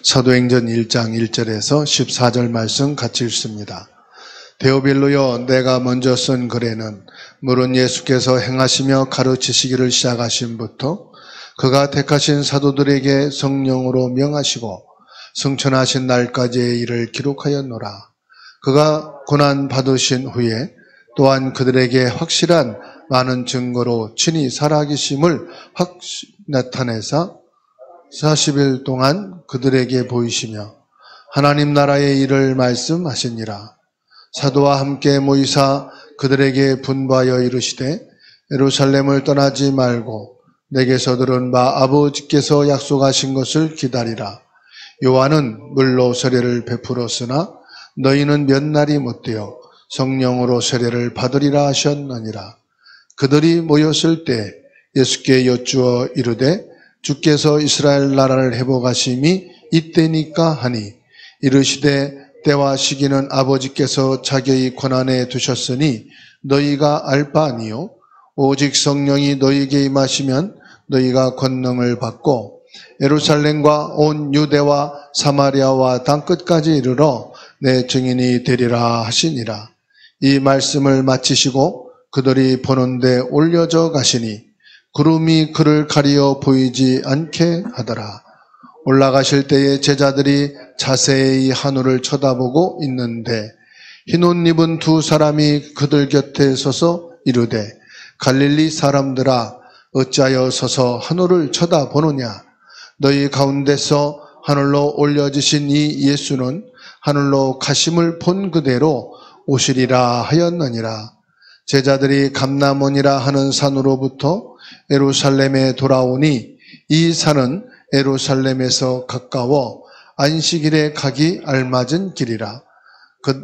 사도행전 1장 1절에서 14절 말씀 같이 읽습니다. 데오빌로여, 내가 먼저 쓴 글에는 물은 예수께서 행하시며 가르치시기를 시작하신부터 그가 택하신 사도들에게 성령으로 명하시고 승천하신 날까지의 일을 기록하였노라. 그가 고난 받으신 후에 또한 그들에게 확실한 많은 증거로 친히 살아계심을 나타내사 40일 동안 그들에게 보이시며 하나님 나라의 일을 말씀하시니라. 사도와 함께 모이사 그들에게 분부하여 이르시되 예루살렘을 떠나지 말고 내게서 들은 바 아버지께서 약속하신 것을 기다리라. 요한은 물로 세례를 베풀었으나 너희는 몇 날이 못되어 성령으로 세례를 받으리라 하셨느니라. 그들이 모였을 때 예수께 여쭈어 이르되 주께서 이스라엘 나라를 회복하심이 이때니까 하니 이르시되 때와 시기는 아버지께서 자기의 권한에 두셨으니 너희가 알 바 아니요 오직 성령이 너희에게 임하시면 너희가 권능을 받고 예루살렘과 온 유대와 사마리아와 땅끝까지 이르러 내 증인이 되리라 하시니라. 이 말씀을 마치시고 그들이 보는데 올려져 가시니 구름이 그를 가리어 보이지 않게 하더라. 올라가실 때에 제자들이 자세히 하늘을 쳐다보고 있는데 흰 옷 입은 두 사람이 그들 곁에 서서 이르되 갈릴리 사람들아 어찌하여 서서 하늘을 쳐다보느냐. 너희 가운데서 하늘로 올려지신 이 예수는 하늘로 가심을 본 그대로 오시리라 하였느니라. 제자들이 감람원이라 하는 산으로부터 예루살렘에 돌아오니 이 산은 예루살렘에서 가까워 안식일에 가기 알맞은 길이라.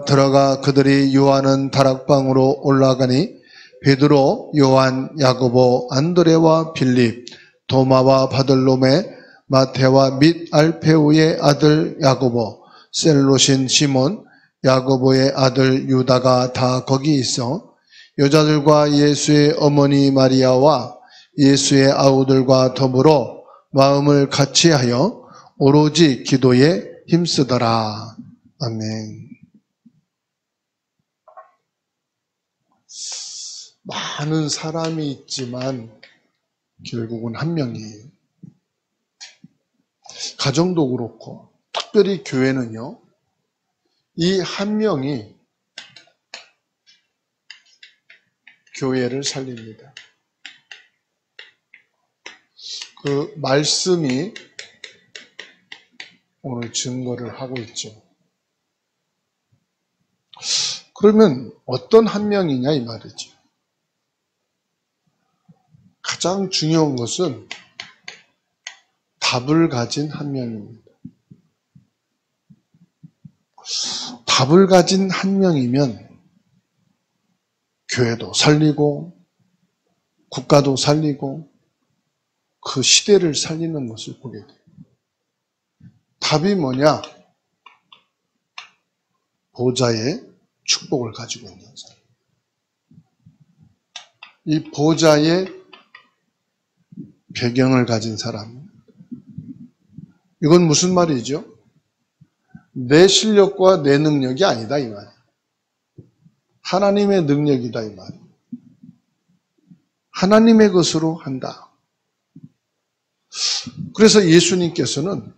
들어가 그들이 요하는 다락방으로 올라가니 베드로, 요한, 야고보, 안드레와 빌립, 도마와 바들로메, 마테와 및 알페우의 아들 야고보, 셀롯인 시몬, 야고보의 아들 유다가 다 거기 있어 여자들과 예수의 어머니 마리아와 예수의 아우들과 더불어 마음을 같이하여 오로지 기도에 힘쓰더라. 아멘. 많은 사람이 있지만 결국은 한 명이에요. 가정도 그렇고 특별히 교회는요. 이 한 명이 교회를 살립니다. 그 말씀이 오늘 증거를 하고 있죠. 그러면 어떤 한 명이냐 이 말이죠. 가장 중요한 것은 답을 가진 한 명입니다. 답을 가진 한 명이면 교회도 살리고 국가도 살리고 그 시대를 살리는 것을 보게 돼요. 답이 뭐냐? 보좌의 축복을 가지고 있는 사람. 이 보좌의 배경을 가진 사람. 이건 무슨 말이죠? 내 실력과 내 능력이 아니다 이 말이에요. 하나님의 능력이다 이 말이에요. 하나님의 것으로 한다. 그래서 예수님께서는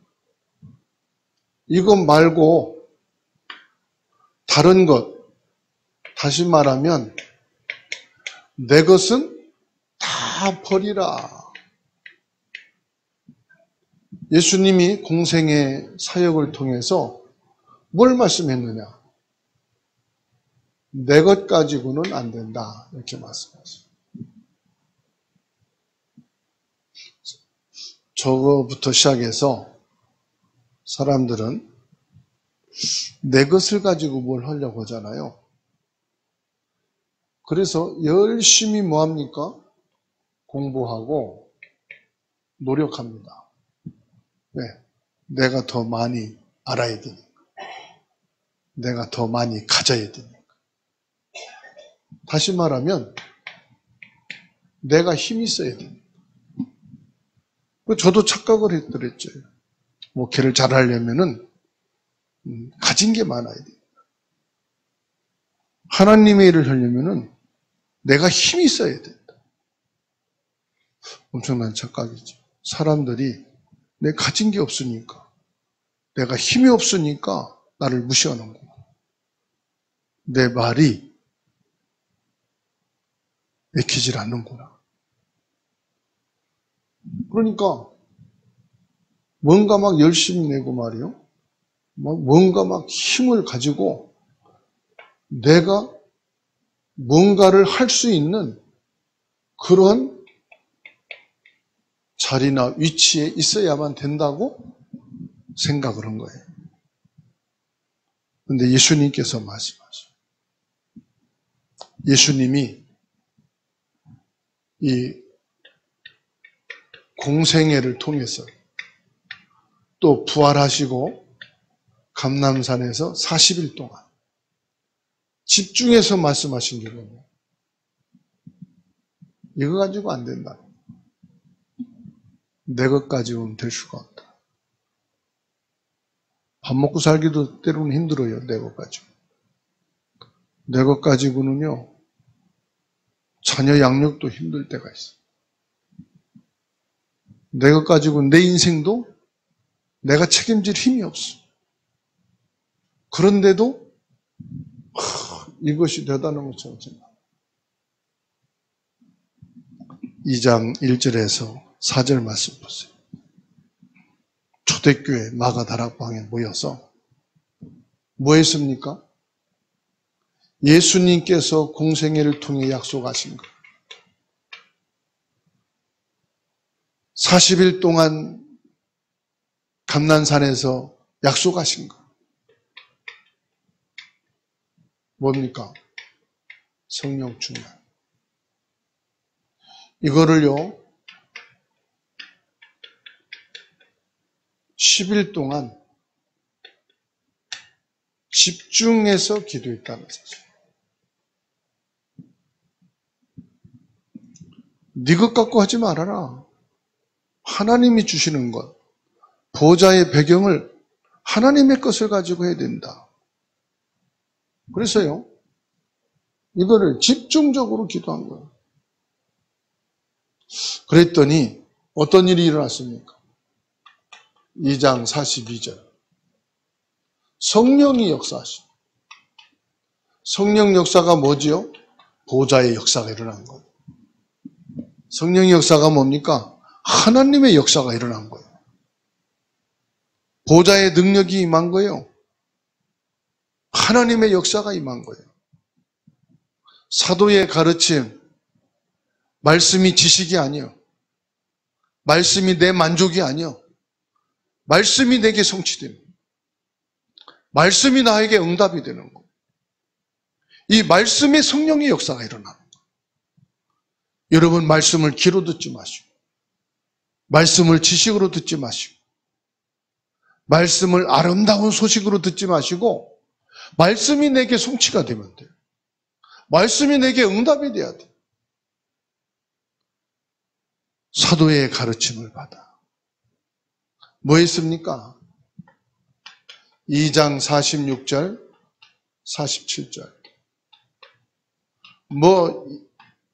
이것 말고 다른 것, 다시 말하면 내 것은 다 버리라. 예수님이 공생의 사역을 통해서 뭘 말씀했느냐? 내 것 가지고는 안 된다. 이렇게 말씀하셨어요. 저거부터 시작해서 사람들은 내 것을 가지고 뭘 하려고 하잖아요. 그래서 열심히 뭐합니까? 공부하고 노력합니다. 왜? 내가 더 많이 알아야 되니까. 내가 더 많이 가져야 되니까. 다시 말하면 내가 힘이 있어야 됩니다. 저도 착각을 했더랬죠. 목회를 잘하려면은 가진 게 많아야 돼. 하나님의 일을 하려면은 내가 힘이 있어야 된다. 엄청난 착각이죠. 사람들이 내가 가진 게 없으니까, 내가 힘이 없으니까 나를 무시하는구나. 내 말이 내키질 않는구나. 그러니까 뭔가 막 열심히 내고 말이요. 뭔가 막 힘을 가지고 내가 뭔가를 할 수 있는 그런 자리나 위치에 있어야만 된다고 생각을 한 거예요. 그런데 예수님께서 말씀하셔요. 예수님이 이 공생애를 통해서 또 부활하시고 감람산에서 40일 동안 집중해서 말씀하신 게 뭐냐? 이거 가지고 안 된다. 내 것 가지고는 될 수가 없다. 밥 먹고 살기도 때로는 힘들어요. 내 것 가지고. 내 것 가지고는요. 자녀 양육도 힘들 때가 있어. 내 것 가지고 내 인생도 내가 책임질 힘이 없어. 그런데도 이것이 대단한 것처럼 생각. 2장 1절에서 4절 말씀 보세요. 초대교회 마가다락방에 모여서 뭐 했습니까? 예수님께서 공생애를 통해 약속하신 것. 40일 동안 감난산에서 약속하신 것. 뭡니까? 성령 충만. 이거를요, 10일 동안 집중해서 기도했다는 사실. 네 것 갖고 하지 말아라. 하나님이 주시는 것, 보좌의 배경을 하나님의 것을 가지고 해야 된다. 그래서요, 이거를 집중적으로 기도한 거예요. 그랬더니 어떤 일이 일어났습니까? 2장 42절. 성령이 역사하시고. 성령 역사가 뭐지요? 보좌의 역사가 일어난 거예요. 성령의 역사가 뭡니까? 하나님의 역사가 일어난 거예요. 보좌의 능력이 임한 거예요. 하나님의 역사가 임한 거예요. 사도의 가르침, 말씀이 지식이 아니요. 말씀이 내 만족이 아니요. 말씀이 내게 성취됩니다. 말씀이 나에게 응답이 되는 거. 이 말씀의 성령의 역사가 일어나는 거. 여러분 말씀을 귀로 듣지 마시고, 말씀을 지식으로 듣지 마시고, 말씀을 아름다운 소식으로 듣지 마시고, 말씀이 내게 성취가 되면 돼요. 말씀이 내게 응답이 돼야 돼요. 사도의 가르침을 받아. 뭐 했습니까? 2장 46절, 47절. 뭐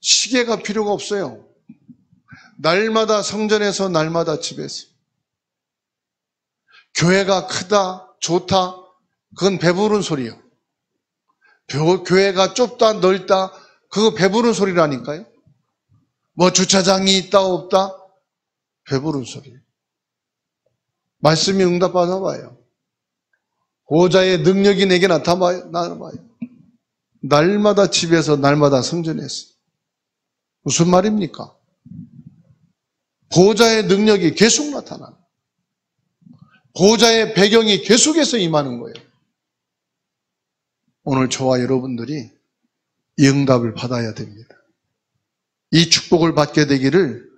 시계가 필요가 없어요. 날마다 성전에서 날마다 집에서. 교회가 크다, 좋다, 그건 배부른 소리예요. 교회가 좁다, 넓다, 그거 배부른 소리라니까요. 뭐 주차장이 있다, 없다, 배부른 소리예요. 말씀이 응답하나 봐요. 보좌의 능력이 내게 나타나봐요. 날마다 집에서 날마다 성전에서. 무슨 말입니까? 보좌의 능력이 계속 나타나는, 보좌의 배경이 계속해서 임하는 거예요. 오늘 저와 여러분들이 이 응답을 받아야 됩니다. 이 축복을 받게 되기를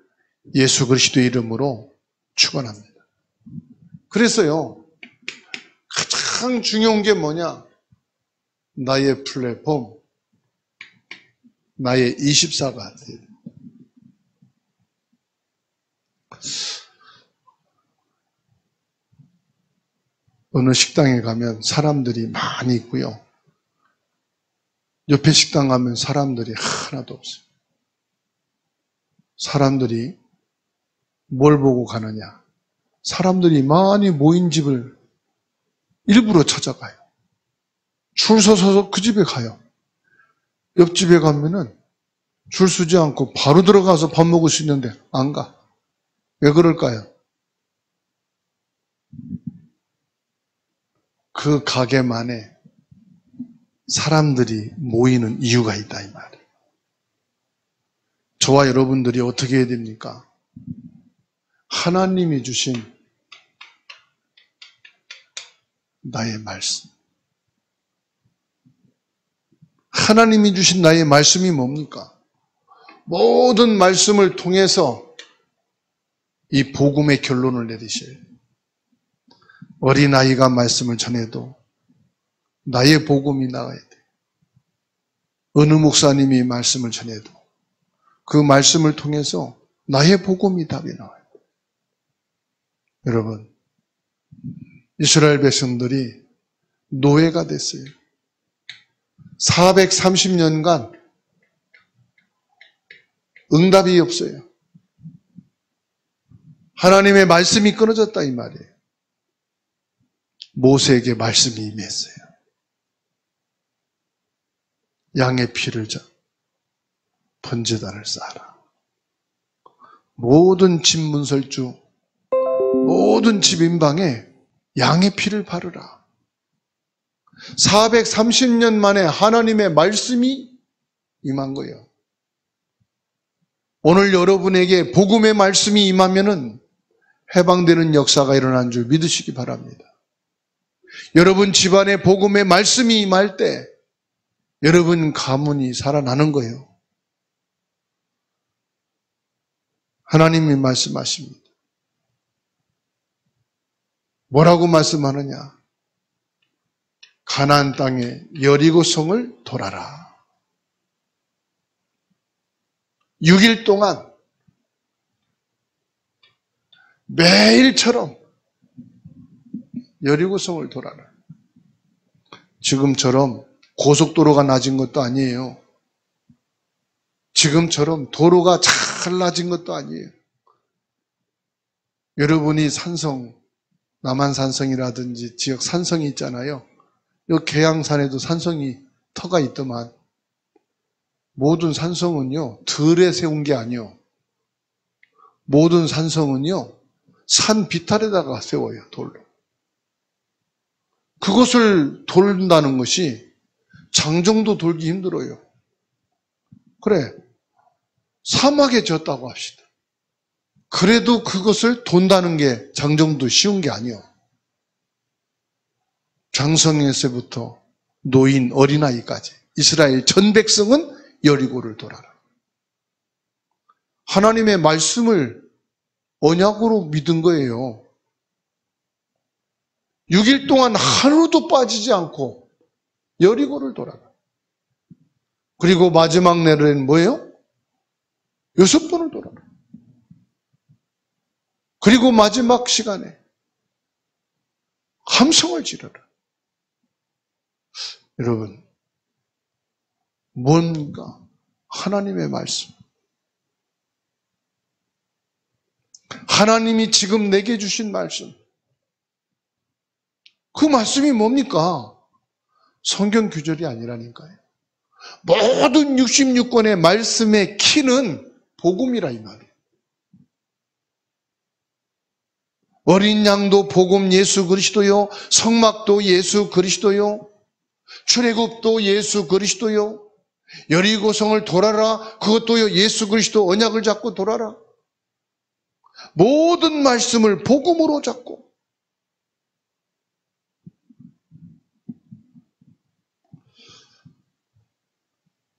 예수 그리스도의 이름으로 축원합니다. 그래서요, 가장 중요한 게 뭐냐? 나의 플랫폼, 나의 24가 돼요. 어느 식당에 가면 사람들이 많이 있고요. 옆에 식당 가면 사람들이 하나도 없어요. 사람들이 뭘 보고 가느냐? 사람들이 많이 모인 집을 일부러 찾아가요. 줄 서서 그 집에 가요. 옆집에 가면은 줄 서지 않고 바로 들어가서 밥 먹을 수 있는데 안 가. 왜 그럴까요? 그 가게만에 사람들이 모이는 이유가 있다 이 말이에요. 저와 여러분들이 어떻게 해야 됩니까? 하나님이 주신 나의 말씀. 하나님이 주신 나의 말씀이 뭡니까? 모든 말씀을 통해서 이 복음의 결론을 내리셔요. 어린아이가 말씀을 전해도 나의 복음이 나가야 돼. 어느 목사님이 말씀을 전해도 그 말씀을 통해서 나의 복음이 답이 나와요. 여러분, 이스라엘 백성들이 노예가 됐어요. 430년간 응답이 없어요. 하나님의 말씀이 끊어졌다 이 말이에요. 모세에게 말씀이 임했어요. 양의 피를 번제단을 쌓아라. 모든 집 문설주, 모든 집 인방에 양의 피를 바르라. 430년 만에 하나님의 말씀이 임한 거예요. 오늘 여러분에게 복음의 말씀이 임하면은 해방되는 역사가 일어난 줄 믿으시기 바랍니다. 여러분 집안에 복음의 말씀이 임할 때 여러분 가문이 살아나는 거예요. 하나님이 말씀하십니다. 뭐라고 말씀하느냐? 가나안 땅에 여리고성을 돌아라. 6일 동안 매일처럼 여리고성을 돌아라. 지금처럼 고속도로가 낮은 것도 아니에요. 지금처럼 도로가 잘 낮은 것도 아니에요. 여러분이 산성, 남한산성이라든지 지역 산성이 있잖아요. 이 계양산에도 산성이 터가 있더만 모든 산성은요 들에 세운 게 아니요. 모든 산성은요 산 비탈에다가 세워요. 돌로. 그것을 돌린다는 것이 장정도 돌기 힘들어요. 그래, 사막에 졌다고 합시다. 그래도 그것을 돈다는 게 장정도 쉬운 게 아니요. 장성에서부터 노인, 어린아이까지 이스라엘 전 백성은 여리고를 돌아라. 하나님의 말씀을 언약으로 믿은 거예요. 6일 동안 하루도 빠지지 않고 여리고를 돌아라. 그리고 마지막 날에는 뭐예요? 6번을 돌아라. 그리고 마지막 시간에 함성을 지르라. 여러분, 뭔가 하나님의 말씀, 하나님이 지금 내게 주신 말씀, 그 말씀이 뭡니까? 성경 규절이 아니라니까요. 모든 66권의 말씀의 키는 복음이라 이 말이에요. 어린 양도 복음 예수 그리스도요, 성막도 예수 그리스도요, 출애굽도 예수 그리스도요, 여리고성을 돌아라, 그것도요 예수 그리스도 언약을 잡고 돌아라. 모든 말씀을 복음으로 잡고.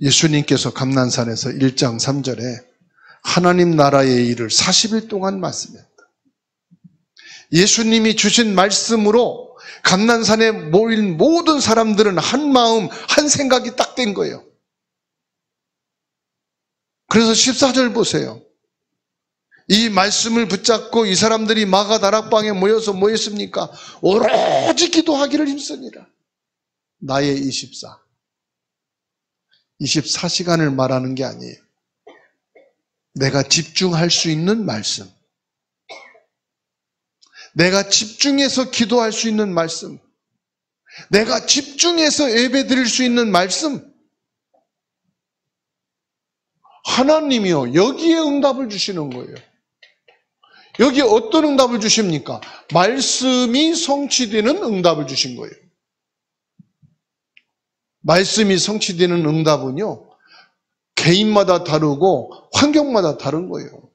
예수님께서 감난산에서 1장 3절에 하나님 나라의 일을 40일 동안 말씀했다. 예수님이 주신 말씀으로 감난산에 모인 모든 사람들은 한 마음, 한 생각이 딱 된 거예요. 그래서 14절 보세요. 이 말씀을 붙잡고 이 사람들이 마가 다락방에 모여서 뭐 했습니까? 오로지 기도하기를 힘쓰니라. 나의 24시간을 말하는 게 아니에요. 내가 집중할 수 있는 말씀, 내가 집중해서 기도할 수 있는 말씀, 내가 집중해서 예배 드릴 수 있는 말씀, 하나님이요 여기에 응답을 주시는 거예요. 여기 어떤 응답을 주십니까? 말씀이 성취되는 응답을 주신 거예요. 말씀이 성취되는 응답은요, 개인마다 다르고 환경마다 다른 거예요.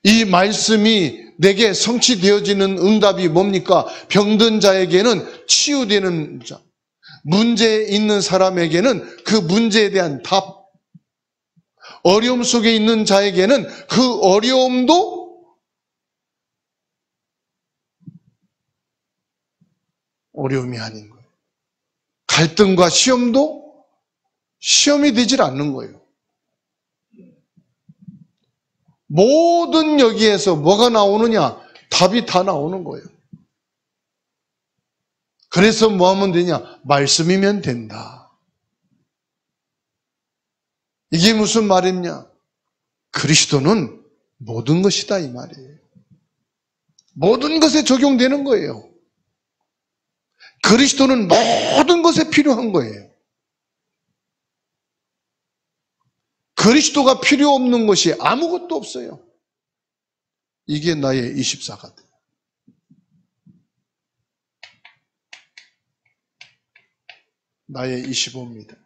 이 말씀이 내게 성취되어지는 응답이 뭡니까? 병든 자에게는 치유되는 자, 문제 있는 사람에게는 그 문제에 대한 답, 어려움 속에 있는 자에게는 그 어려움도 어려움이 아닌 거예요. 갈등과 시험도 시험이 되질 않는 거예요. 모든 여기에서 뭐가 나오느냐? 답이 다 나오는 거예요. 그래서 뭐 하면 되냐? 말씀이면 된다. 이게 무슨 말이냐? 그리스도는 모든 것이다 이 말이에요. 모든 것에 적용되는 거예요. 그리스도는 모든 것에 필요한 거예요. 그리스도가 필요 없는 것이 아무것도 없어요. 이게 나의 24가 돼요. 나의 25입니다.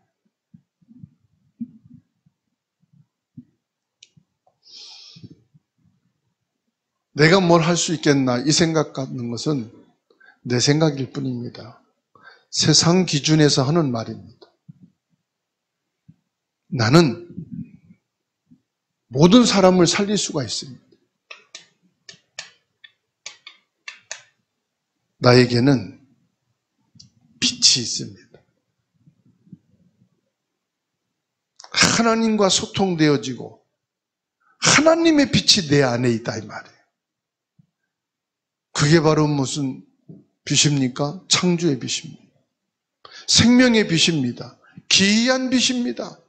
내가 뭘 할 수 있겠나 이 생각 갖는 것은 내 생각일 뿐입니다. 세상 기준에서 하는 말입니다. 나는 모든 사람을 살릴 수가 있습니다. 나에게는 빛이 있습니다. 하나님과 소통되어지고 하나님의 빛이 내 안에 있다 이 말이에요. 그게 바로 무슨 빛입니까? 창조의 빛입니다. 생명의 빛입니다. 기이한 빛입니다.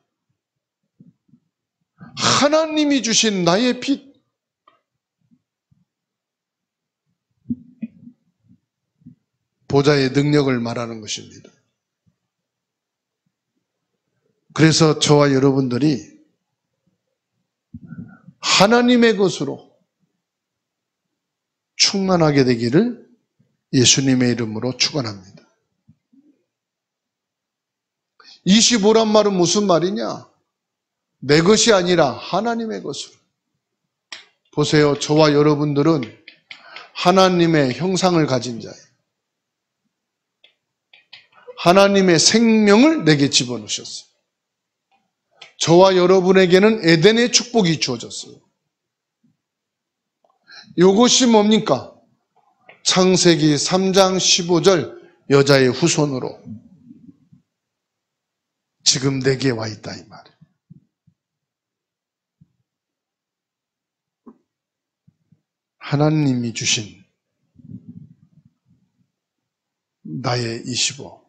하나님이 주신 나의 빛. 보좌의 능력을 말하는 것입니다. 그래서 저와 여러분들이 하나님의 것으로 충만하게 되기를 예수님의 이름으로 축원합니다. 25란 말은 무슨 말이냐? 내 것이 아니라 하나님의 것으로. 보세요. 저와 여러분들은 하나님의 형상을 가진 자예요. 하나님의 생명을 내게 집어넣으셨어요. 저와 여러분에게는 에덴의 축복이 주어졌어요. 이것이 뭡니까? 창세기 3장 15절 여자의 후손으로 지금 내게 와 있다 이 말이에요. 하나님이 주신 나의 25.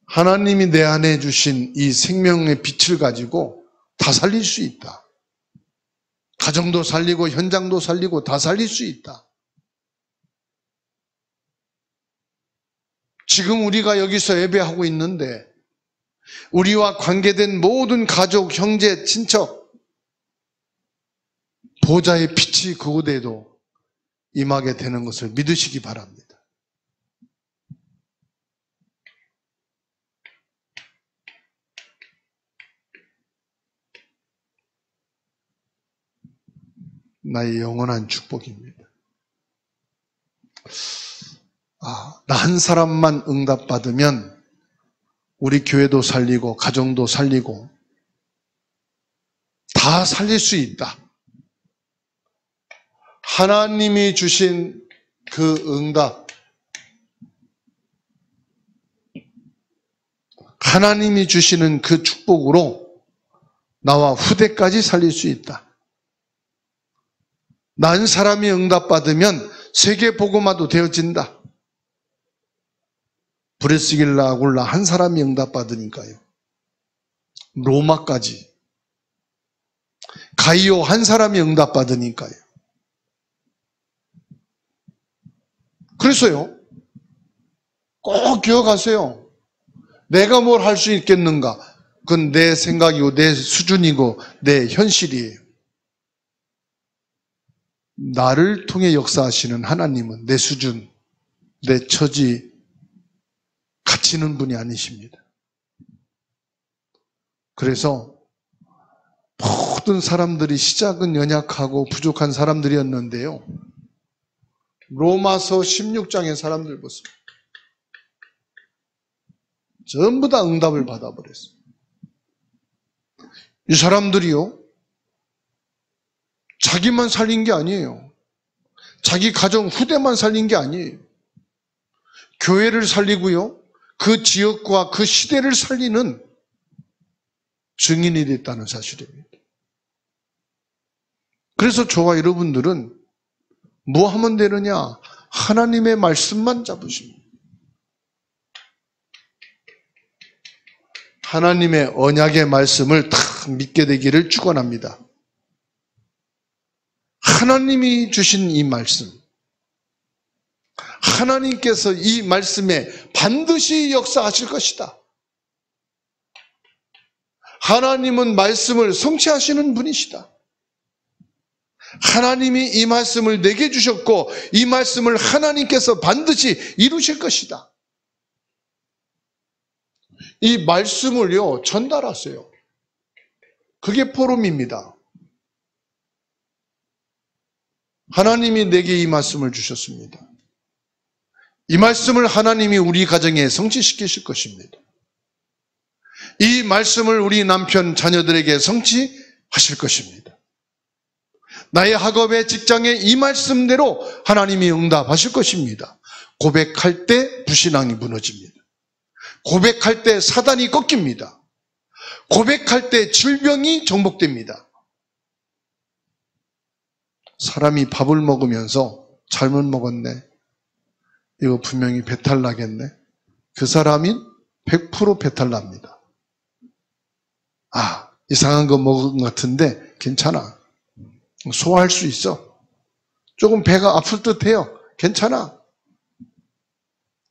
하나님이 내 안에 주신 이 생명의 빛을 가지고 다 살릴 수 있다. 가정도 살리고 현장도 살리고 다 살릴 수 있다. 지금 우리가 여기서 예배하고 있는데 우리와 관계된 모든 가족, 형제, 친척 보좌의 빛이 그곳에도 임하게 되는 것을 믿으시기 바랍니다. 나의 영원한 축복입니다. 나 한 사람만 응답받으면 우리 교회도 살리고 가정도 살리고 다 살릴 수 있다. 하나님이 주신 그 응답, 하나님이 주시는 그 축복으로 나와 후대까지 살릴 수 있다. 난 사람이 응답받으면 세계 복음화도 되어진다. 브레스길라 아굴라 한 사람이 응답받으니까요. 로마까지. 가이오 한 사람이 응답받으니까요. 그래서요, 꼭 기억하세요. 내가 뭘 할 수 있겠는가? 그건 내 생각이고 내 수준이고 내 현실이에요. 나를 통해 역사하시는 하나님은 내 수준, 내 처지 갖추는 분이 아니십니다. 그래서 모든 사람들이 시작은 연약하고 부족한 사람들이었는데요. 로마서 16장의 사람들 보세요. 전부 다 응답을 받아버렸어요. 이 사람들이요, 자기만 살린 게 아니에요. 자기 가정 후대만 살린 게 아니에요. 교회를 살리고요, 그 지역과 그 시대를 살리는 증인이 됐다는 사실입니다. 그래서 저와 여러분들은 뭐 하면 되느냐? 하나님의 말씀만 잡으십니다. 하나님의 언약의 말씀을 다 믿게 되기를 축원합니다. 하나님이 주신 이 말씀, 하나님께서 이 말씀에 반드시 역사하실 것이다. 하나님은 말씀을 성취하시는 분이시다. 하나님이 이 말씀을 내게 주셨고 이 말씀을 하나님께서 반드시 이루실 것이다. 이 말씀을요, 전달하세요. 그게 포럼입니다. 하나님이 내게 이 말씀을 주셨습니다. 이 말씀을 하나님이 우리 가정에 성취시키실 것입니다. 이 말씀을 우리 남편, 자녀들에게 성취하실 것입니다. 나의 학업의 직장에 이 말씀대로 하나님이 응답하실 것입니다. 고백할 때 불신앙이 무너집니다. 고백할 때 사단이 꺾입니다. 고백할 때 질병이 정복됩니다. 사람이 밥을 먹으면서 잘못 먹었네, 이거 분명히 배탈 나겠네, 그 사람이 100% 배탈 납니다. 아, 이상한 거 먹은 것 같은데 괜찮아, 소화할 수 있어, 조금 배가 아플 듯해요, 괜찮아.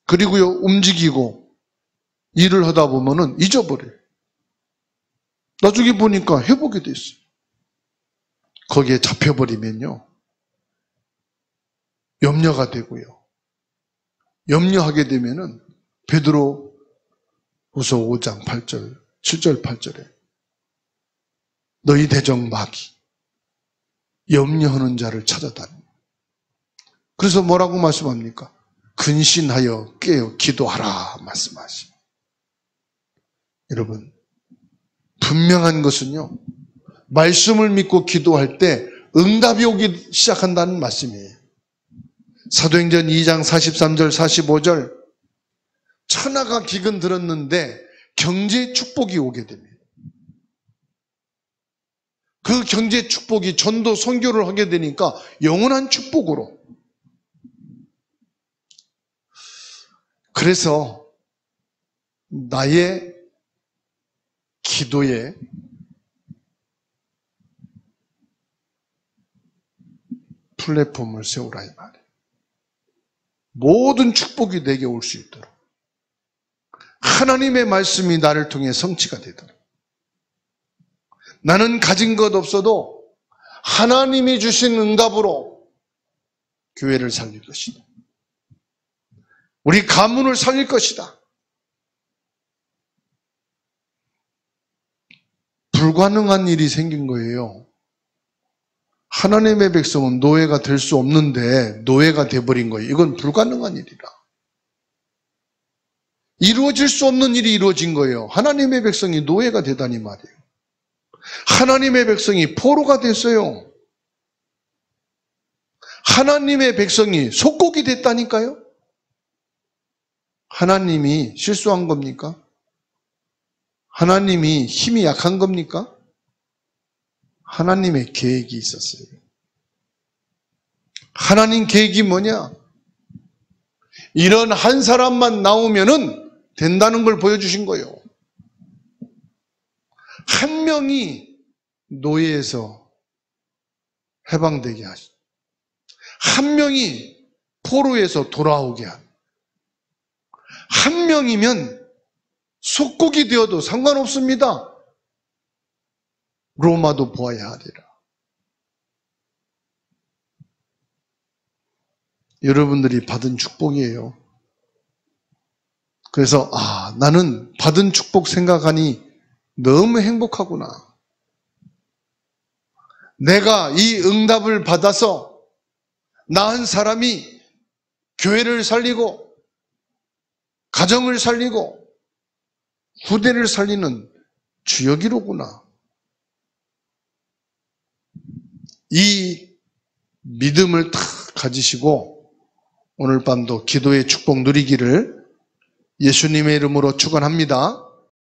그리고요, 움직이고 일을 하다 보면은 잊어버려요. 나중에 보니까 회복이 됐어요. 거기에 잡혀버리면요, 염려가 되고요. 염려하게 되면은 베드로후서 5장 8절, 7절 8절에 너희 대적 마귀 염려하는 자를 찾아다니. 그래서 뭐라고 말씀합니까? 근신하여 깨어 기도하라 말씀하십니다. 여러분, 분명한 것은요, 말씀을 믿고 기도할 때 응답이 오기 시작한다는 말씀이에요. 사도행전 2장 43절 45절, 천하가 기근 들었는데 경제 축복이 오게 됩니다. 그 경제 축복이 전도 선교를 하게 되니까 영원한 축복으로. 그래서 나의 기도에 플랫폼을 세우라 이 말이에요. 모든 축복이 내게 올 수 있도록, 하나님의 말씀이 나를 통해 성취가 되도록, 나는 가진 것 없어도 하나님이 주신 응답으로 교회를 살릴 것이다. 우리 가문을 살릴 것이다. 불가능한 일이 생긴 거예요. 하나님의 백성은 노예가 될 수 없는데 노예가 돼버린 거예요. 이건 불가능한 일이라. 이루어질 수 없는 일이 이루어진 거예요. 하나님의 백성이 노예가 되다니 말이에요. 하나님의 백성이 포로가 됐어요. 하나님의 백성이 속국이 됐다니까요. 하나님이 실수한 겁니까? 하나님이 힘이 약한 겁니까? 하나님의 계획이 있었어요. 하나님 계획이 뭐냐? 이런 한 사람만 나오면은 된다는 걸 보여주신 거예요. 한 명이 노예에서 해방되게 하시. 한 명이 포로에서 돌아오게 한. 한 명이면 속국이 되어도 상관없습니다. 로마도 보아야 하리라. 여러분들이 받은 축복이에요. 그래서 나는 받은 축복 생각하니 너무 행복하구나. 내가 이 응답을 받아서 나 한 사람이 교회를 살리고 가정을 살리고 후대를 살리는 주역이로구나. 이 믿음을 딱 가지시고 오늘 밤도 기도의 축복 누리기를 예수님의 이름으로 축원합니다.